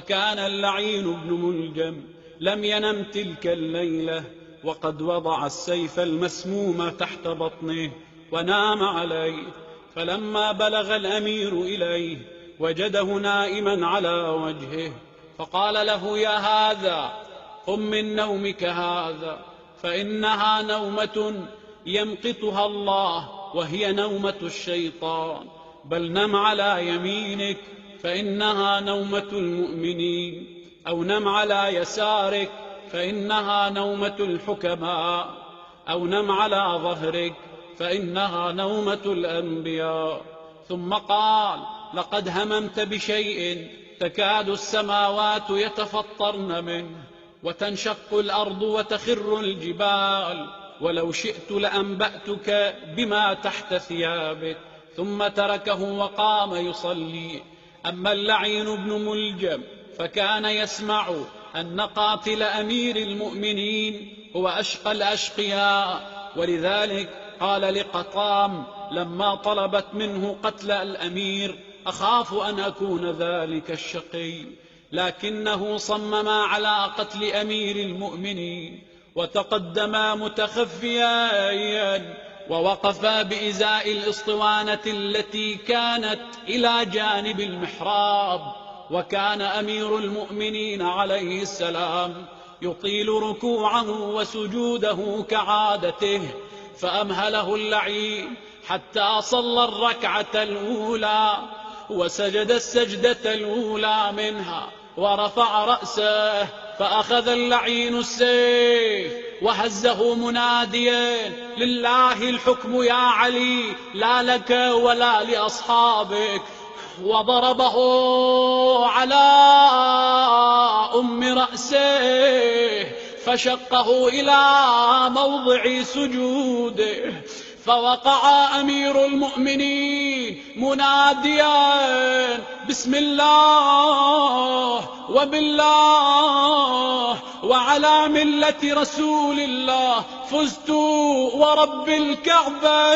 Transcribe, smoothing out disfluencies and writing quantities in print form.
وكان اللعين بن ملجم لم ينم تلك الليلة، وقد وضع السيف المسموم تحت بطنه ونام عليه. فلما بلغ الأمير إليه وجده نائما على وجهه، فقال له: يا هذا، قم من نومك هذا، فإنها نومة يمقتها الله، وهي نومة الشيطان، بل نم على يمينك فإنها نومة المؤمنين، أو نم على يسارك فإنها نومة الحكماء، أو نم على ظهرك فإنها نومة الأنبياء. ثم قال: لقد هممت بشيء تكاد السماوات يتفطرن منه وتنشق الأرض وتخر الجبال، ولو شئت لأنبأتك بما تحت ثيابك. ثم تركه وقام يصلي. أما اللعين بن ملجم فكان يسمع أن قاتل أمير المؤمنين هو أشقى الأشقياء، ولذلك قال لقطام لما طلبت منه قتل الأمير: أخاف أن أكون ذلك الشقي. لكنه صمم على قتل أمير المؤمنين، وتقدما متخفيا ووقفا بإزاء الإسطوانة التي كانت إلى جانب المحراب. وكان أمير المؤمنين عليه السلام يطيل ركوعه وسجوده كعادته، فأمهله اللعين حتى صلى الركعة الأولى وسجد السجدة الأولى منها ورفع رأسه، فأخذ اللعين السيف وهزه مناديا: لله الحكم يا علي، لا لك ولا لأصحابك، وضربه على رأسه فشقه إلى موضع سجوده، فوقع أمير المؤمنين مناديا: بسم الله وبالله وعلى ملة رسول الله فزت ورب الكعبة.